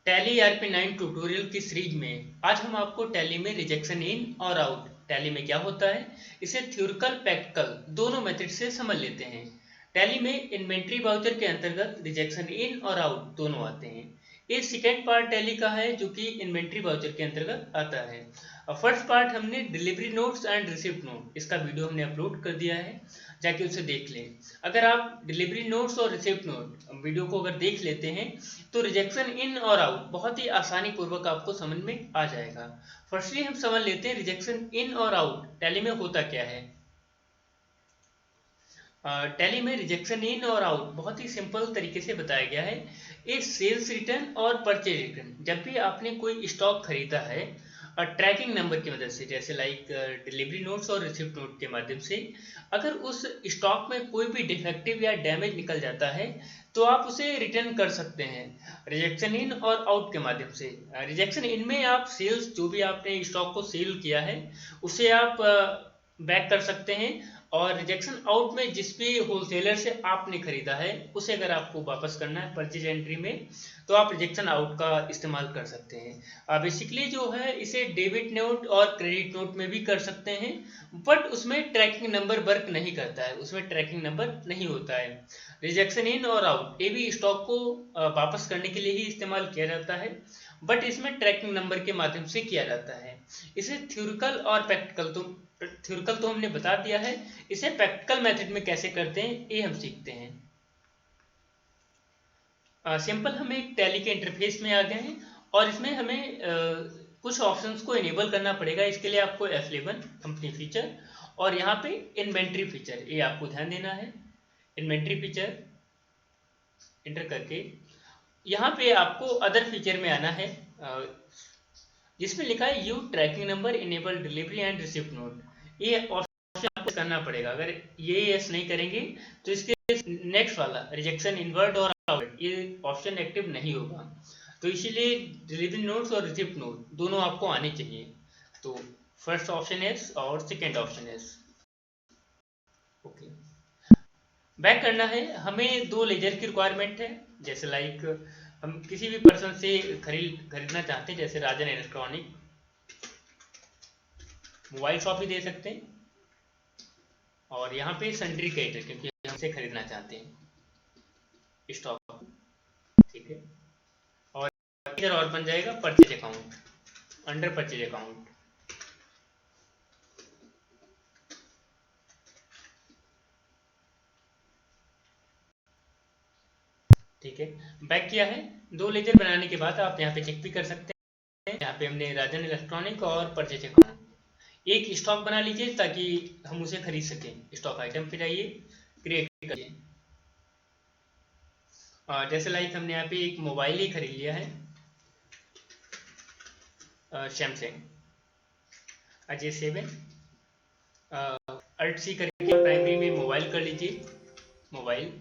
Tally ERP9 tutorial की series में आज हम आपको टैली में रिजेक्शन इन और आउट, टैली में क्या होता है, इसे थ्योरिकल प्रैक्टिकल दोनों मेथड से समझ लेते हैं। टैली में इन्वेंट्री वाउचर के अंतर्गत रिजेक्शन इन और आउट दोनों आते हैं। ये सेकेंड पार्ट टैली का है जो कि इन्वेंट्री वाउचर के अंतर्गत आता है। फर्स्ट पार्ट हमने delivery notes and receipt note, इसका वीडियो हमने अपलोड कर दिया है, जाके उसे देख लें। अगर आप डिलीवरी नोट्स और रिसिप्ट नोट वीडियो को अगर देख लेते हैं तो रिजेक्शन इन और आउट बहुत ही आसानी पूर्वक आपको समझ में आ जाएगा। फर्स्टली हम समझ लेते हैं रिजेक्शन इन और आउट टैली में होता क्या है। टैली में रिजेक्शन इन और आउट बहुत ही सिंपल तरीके से बताया गया है। ये सेल्स रिटर्न और परचेज रिटर्न, जब भी आपने कोई स्टॉक खरीदा है ट्रैकिंग नंबर की मदद से, जैसे लाइक डिलीवरी नोट्स और रिसिप्ट नोट के माध्यम से, अगर उस स्टॉक में कोई भी डिफेक्टिव या डैमेज निकल जाता है तो आप उसे रिटर्न कर सकते हैं रिजेक्शन इन और आउट के माध्यम से। रिजेक्शन इन में आप सेल्स, जो भी आपने स्टॉक को सेल किया है उसे आप बैक कर सकते हैं, और रिजेक्शन आउट में जिस भी होलसेलर से आपने खरीदा है उसे अगर आपको वापस करना है परचेज एंट्री में तो आप रिजेक्शन आउट का इस्तेमाल कर सकते हैं। बेसिकली जो है इसे डेबिट नोट और क्रेडिट नोट में भी कर सकते हैं, बट उसमें ट्रैकिंग नंबर वर्क नहीं करता है, उसमें ट्रैकिंग नंबर नहीं होता है। रिजेक्शन इन और आउट ये भी स्टॉक को वापस करने के लिए ही इस्तेमाल किया जाता है, बट इसमें ट्रैकिंग नंबर के माध्यम से किया जाता है। इसे थ्योरिकल और थ्योरिकल तो हमने बता दिया है, इसे प्रैक्टिकल मेथड में कैसे करते हैं ये हम सीखते हैं। सिंपल हम एक टैली के इंटरफेस में आ गए हैं और इसमें हमें कुछ ऑप्शंस को इनेबल करना पड़ेगा। इसके लिए आपको F11 कंपनी फीचर और यहाँ पे इन्वेंट्री फीचर, ये आपको ध्यान देना है। इन्वेंट्री फीचर इंटर करके यहाँ पे आपको अदर फीचर में आना है, जिसमें लिखा है you tracking number enable delivery and receipt note. ये ऑप्शन आपको करना पड़ेगा। अगर ये यस नहीं करेंगे तो इसके नेक्स्ट वाला रिजेक्शन इनवर्ट और आउट, ये ऑप्शन एक्टिव नहीं होगा। तो इसीलिए डिलीवरी नोट्स और रिसिप्ट नोट दोनों आपको आने चाहिए। तो फर्स्ट ऑप्शन एस और second option S. Okay, back करना है। हमें दो लेजर की रिक्वायरमेंट है, जैसे लाइक हम किसी भी पर्सन से खरीदना चाहते हैं, जैसे राजन इलेक्ट्रॉनिक, मोबाइल शॉप भी दे सकते हैं, और यहाँ पे सन्ड्री क्रेडिटर क्योंकि हमसे खरीदना चाहते हैं स्टॉक, ठीक है। और इधर और बन जाएगा purchase account, under purchase account. ठीक है, बैक किया है। दो लेजर बनाने के बाद आप यहाँ पे चेक भी कर सकते हैं। यहाँ पे हमने राजन इलेक्ट्रॉनिक और परचेज अकाउंट, एक स्टॉक बना लीजिए ताकि हम उसे खरीद सकें। स्टॉक आइटम पे जाइए, क्रिएट करिए। जैसे लाइक हमने यहाँ पे एक मोबाइल ही खरीद लिया है, सैमसंग J7, अल्ट सी करके प्राइमरी में मोबाइल कर लीजिए, मोबाइल,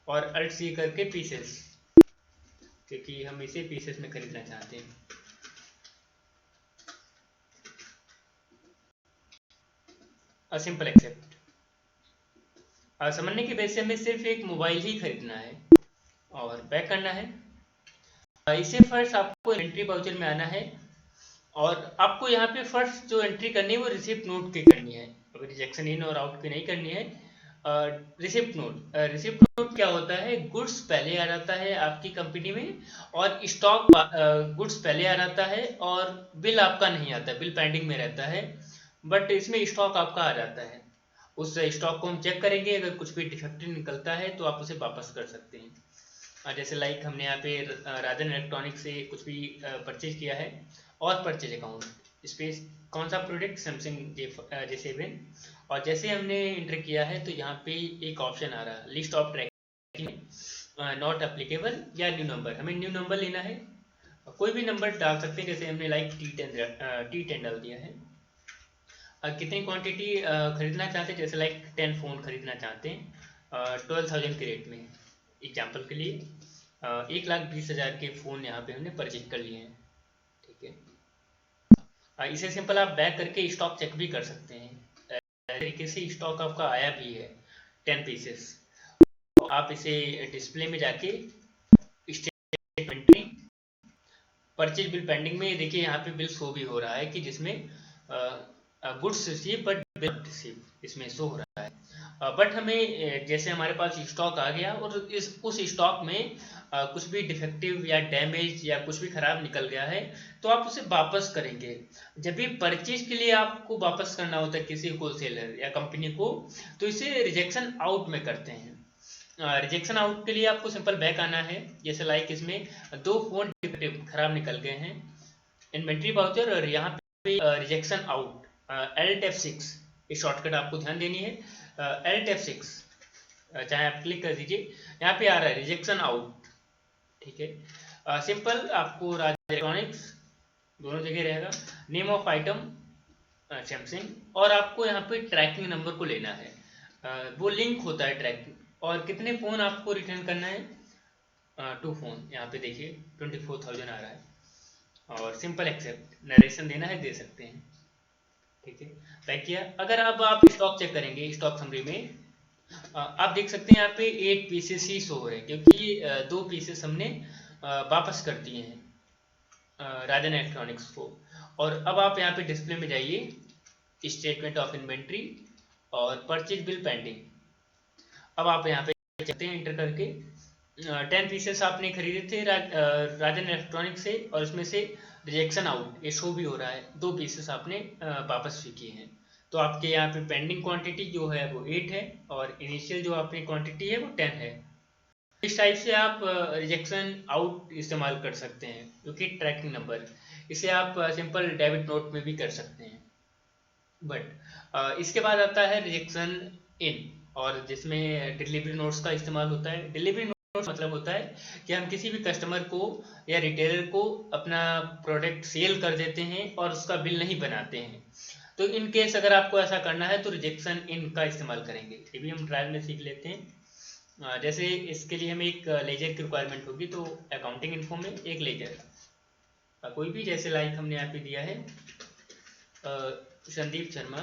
और अल्ट सी करके पीसेस, क्योंकि हम इसे पीसेस में खरीदना चाहते हैं। Simple accept. समझने की वजह से हमें सिर्फ एक मोबाइल ही खरीदना है और बैक करना है। इसे फर्स्ट आपको एंट्री वाउचर में आना है, और आपको यहाँ पे फर्स्ट जो एंट्री करनी है वो रिसिप्ट नोट की करनी है, अगर रिजेक्शन इन और आउट की नहीं करनी है। रिसिप्ट नोट क्या होता है, गुड्स पहले आ जाता है आपकी कंपनी में, और स्टॉक गुड्स पहले आ जाता है और बिल आपका नहीं आता, बिल पेंडिंग में रहता है, बट इसमें स्टॉक आपका आ जाता है। उस स्टॉक को हम चेक करेंगे, अगर कुछ भी डिफेक्टिव निकलता है तो आप उसे वापस कर सकते हैं। जैसे लाइक हमने यहाँ पे राजन इलेक्ट्रॉनिक से कुछ भी परचेज किया है, और परचेज अकाउंट स्पेस कौन सा प्रोडक्ट, सैमसंग J7, और जैसे हमने इंटर किया है तो यहाँ पे एक ऑप्शन आ रहा है list of tracking not applicable या न्यू नंबर। हमें न्यू नंबर लेना है, कोई भी नंबर डाल सकते हैं, जैसे हमने लाइक T10 डाल दिया है। कितनी क्वांटिटी खरीदना चाहते हैं, जैसे लाइक 10 फ़ोन खरीदना चाहते हैं 12,000 के रेट में, एग्जाम्पल के लिए 1,20,000 के फ़ोन यहाँ पे हमने परचेज कर लिए हैं, ठीक है। इसे सिंपल आप बैक करके स्टॉक चेक भी कर सकते हैं। तरीके से स्टॉक आपका आया भी है 10 पीसेस, तो आप इसे डिस्प्ले में जाके परचेज बिल पेंडिंग में देखिए यहाँ पे बिल शो भी हो रहा है कि जिसमें goods receive but bill receive इसमें शो हो रहा है। बट हमें जैसे हमारे पास स्टॉक आ गया और उस स्टॉक में कुछ भी डिफेक्टिव या डैमेज या कुछ भी खराब निकल गया है तो आप उसे वापस करेंगे। जब भी परचेज के लिए आपको वापस करना होता है किसी होलसेलर या कंपनी को, तो इसे रिजेक्शन आउट में करते हैं। रिजेक्शन आउट के लिए आपको सिंपल बैक आना है। जैसे लाइक इसमें 2 फोन डिफेक्टिव खराब निकल गए हैं, इन्वेंट्री वाउचर और यहाँ पे रिजेक्शन आउट, Alt F6 इस शॉर्टकट आपको ध्यान देनी है। Alt F6 चाहे आप क्लिक कर दीजिए, यहाँ पे आ रहा है रिजेक्शन आउट, ठीक है। सिंपल आपको राज इलेक्ट्रॉनिक्स दोनों जगह रहेगा, नेम ऑफ आइटम सैमसंग, और आपको यहाँ पे ट्रैकिंग नंबर को लेना है। वो लिंक होता है ट्रैकिंग, और कितने फ़ोन आपको रिटर्न करना है, 2 फोन। यहाँ पे देखिए 24,000 आ रहा है, और सिंपल एक्सेप्ट नरेशन देना है, दे सकते हैं, ठीक है। पैक किया। अगर अब आप स्टॉक चेक करेंगे, स्टॉक समरी में आप देख सकते हैं यहाँ पे 8 पीसेस ही शो हो रहे हैं, क्योंकि 2 पीसेस हमने वापस कर दिए हैं राजन इलेक्ट्रॉनिक्स को। और अब आप यहाँ पे डिस्प्ले में जाइए, स्टेटमेंट ऑफ इन्वेंट्री और परचेज बिल पेंडिंग। अब आप यहाँ पे चलते हैं इंटर करके, 10 पीसेस आपने खरीदे थे राजन इलेक्ट्रॉनिक्स से, और इसमें से रिजेक्शन आउट ये शो भी हो रहा है, 2 पीसेस आपने वापस भी किए हैं। तो आपके यहाँ पे पेंडिंग क्वांटिटी जो है वो 8 है, और इनिशियल जो आपकी क्वांटिटी है वो 10 है। इस टाइप से आप रिजेक्शन आउट इस्तेमाल कर सकते हैं, क्योंकि ट्रैकिंग नंबर इसे आप सिंपल डेबिट नोट में भी कर सकते हैं। बट इसके बाद आता है रिजेक्शन इन, और जिसमें डिलीवरी नोट्स का इस्तेमाल होता है। डिलीवरी नोट्स मतलब होता है कि हम किसी भी कस्टमर को या रिटेलर को अपना प्रोडक्ट सेल कर देते हैं और उसका बिल नहीं बनाते हैं। तो इन केस अगर आपको ऐसा करना है तो रिजेक्शन इन का इस्तेमाल करेंगे। ये भी हम ट्रायल में सीख लेते हैं। जैसे इसके लिए हमें एक लेजर की रिक्वायरमेंट होगी, तो अकाउंटिंग इन्फो में एक लेजर कोई भी, जैसे लाइक हमने यहाँ पे दिया है संदीप शर्मा,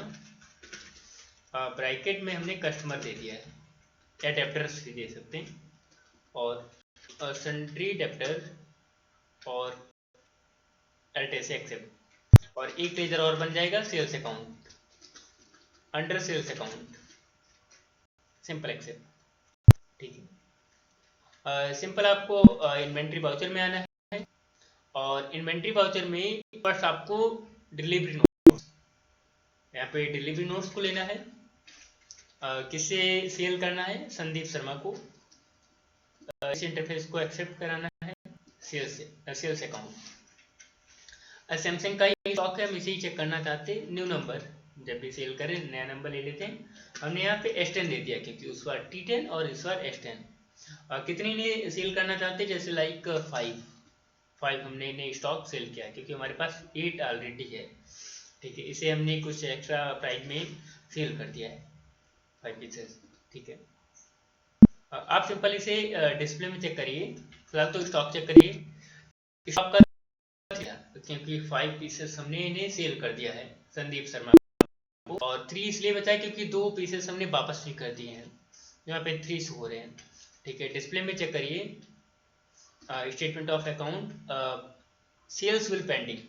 ब्रैकेट में हमने कस्टमर दे दिया है, या डेप्टर्स भी दे सकते हैं, और सन्ड्री डेप्टर और एल्ट से एक्सेप्ट, और एक लेजर और बन जाएगा sales account, under sales account, simple accept, ठीक है। सिंपल आपको इन्वेंट्री वाउचर में आना है, और इन्वेंट्री वाउचर में फर्स्ट आपको डिलीवरी नोट्स, यहाँ पे डिलीवरी नोट्स को लेना है। किसे सेल करना है, संदीप शर्मा को। इस इंटरफेस को एक्सेप्ट कराना है, सेल्स अकाउंट। सैमसंग का ही स्टॉक है, हम इसे ही चेक करना चाहते हैं। न्यू नंबर, जब भी सेल करें नया नंबर ले लेते हैं। हमने यहाँ पे S10 दे दिया, क्योंकि उस बार T10 और इस बार S10। कितनी ने सेल करना चाहते हैं, जैसे लाइक 5 हमने इन्हें स्टॉक सेल किया, क्योंकि हमारे पास 8 ऑलरेडी है, ठीक है। इसे हमने कुछ एक्स्ट्रा प्राइस में सेल कर दिया है, 5 पीसेस, ठीक है। आप सिंपल इसे डिस्प्ले में चेक करिए, फिलहाल तो स्टॉक चेक करिए। स्टॉक का क्योंकि 5 पीसेस हमने इन्हें सेल कर दिया है संदीप शर्मा को, और 3 इसलिए बचा है क्योंकि 2 पीसेस हमने वापस भी कर दिए हैं, यहाँ पे 3 हो रहे हैं, ठीक है। डिस्प्ले में चेक करिए, statement of account, sales bill pending,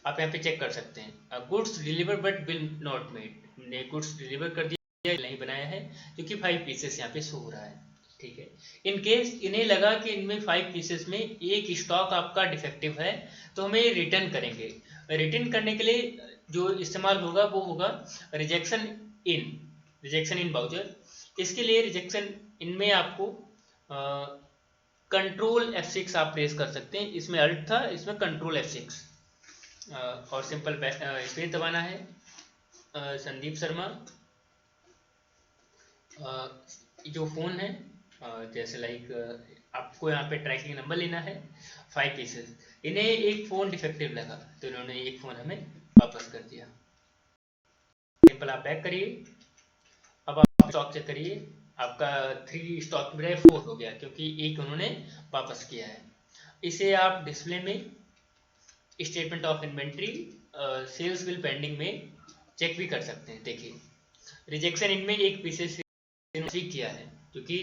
आप यहाँ पे चेक कर सकते हैं। Goods deliver but bill not made, हमने गुड्स डिलीवर कर दिया, नहीं बनाया है, क्योंकि 5 पीसेस यहाँ पे शो हो रहा है, ठीक है। इन केस इन्हें लगा कि इनमें 5 पीसेस में एक स्टॉक आपका डिफेक्टिव है, तो हमें रिटर्न करेंगे। रिटर्न करने के लिए जो इस्तेमाल होगा वो होगा रिजेक्शन इन वाउचर। इसके लिए रिजेक्शन इन में आपको कंट्रोल F6 आप प्रेस कर सकते हैं। इसमें अल्ट था, इसमें कंट्रोल F6, और सिंपल स्पेस दबाना है। संदीप शर्मा जो फ़ोन है, जैसे लाइक आपको यहाँ पे ट्रैकिंग नंबर लेना है, 5 पीसेस, इन्हें एक फ़ोन डिफेक्टिव लगा तो इन्होंने एक फ़ोन हमें वापस कर दिया। सिंपल आप बैक करिए। अब आप स्टॉक चेक करिए, आपका 3 स्टॉक की बजाय 4 हो गया, क्योंकि एक उन्होंने वापस किया है। इसे आप डिस्प्ले में statement of inventory, sales bill pending में चेक भी कर सकते हैं। देखिए रिजेक्शन इनमें एक पीसेस किया है, क्योंकि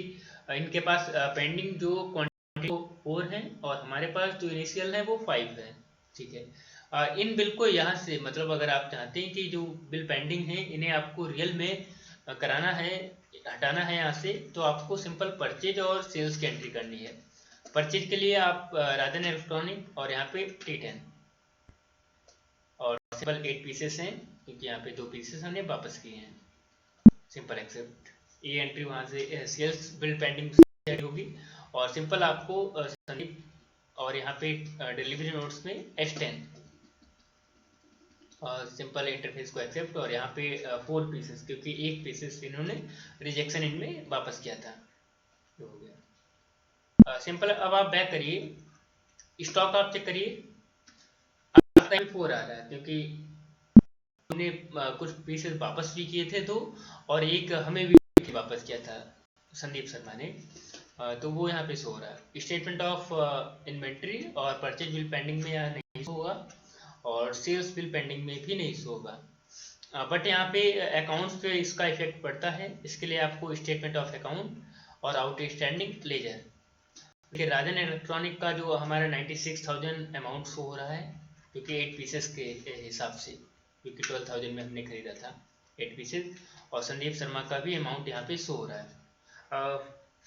इनके पास पेंडिंग जो क्वांटिटी 4 है और हमारे पास जो इनिशियल है वो 5 है। ठीक है, इन बिल को यहाँ से मतलब अगर आप चाहते हैं कि जो बिल पेंडिंग है इन्हें आपको रियल में कराना है, हटाना है यहाँ से, तो आपको सिंपल परचेज और सेल्स की एंट्री करनी है। परचेज के लिए आप राजन इलेक्ट्रॉनिक और यहाँ पे T10 और सिंपल 8 पीसेस हैं क्योंकि यहाँ पे 2 पीसेस हमने वापस किए हैं। सिंपल एक्सेप्ट, ये एंट्री वहाँ से सेल्स बिल पेंडिंग से होगी और सिंपल आपको संदीप और यहाँ पे डिलीवरी नोट्स में S10 सिंपल इंटरफेस को एक्सेप्ट और यहाँ पे 4 पीसेस क्योंकि 1 पीसेस इन्होंने रिजेक्शन इनमें वापस किया था, जो हो गया। सिंपल अब आप बैक करिए, स्टॉक आप चेक करिए, 4 आ रहा है क्योंकि हमने कुछ पीसेस वापस भी किए थे तो, और एक हमें भी वापस किया था संदीप शर्मा ने, तो वो यहाँ पे शो हो रहा है। स्टेटमेंट ऑफ इन्वेंट्री और परचेज बिल पेंडिंग में यहाँ नहीं शो होगा और सेल्स बिल पेंडिंग में भी नहीं शो होगा, बट यहाँ पे अकाउंट्स पे इसका इफेक्ट पड़ता है। इसके लिए आपको स्टेटमेंट ऑफ अकाउंट और आउटस्टैंडिंग लेजर, देखिए राजन इलेक्ट्रॉनिक का जो हमारा 96,000 अमाउंट शो हो रहा है क्योंकि 8 पीसेस के हिसाब से, क्योंकि 12,000 में हमने खरीदा था 8 पीसेस, और संदीप शर्मा का भी अमाउंट यहाँ पे शो हो रहा है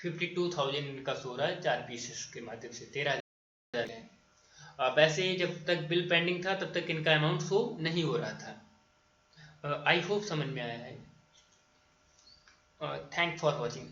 52,000 इनका शो हो रहा है 4 पीसेस के माध्यम से 13,000 है। वैसे जब तक बिल पेंडिंग था तब तक इनका अमाउंट शो नहीं हो रहा था। आई होप समझ में आया है। Thank for watching.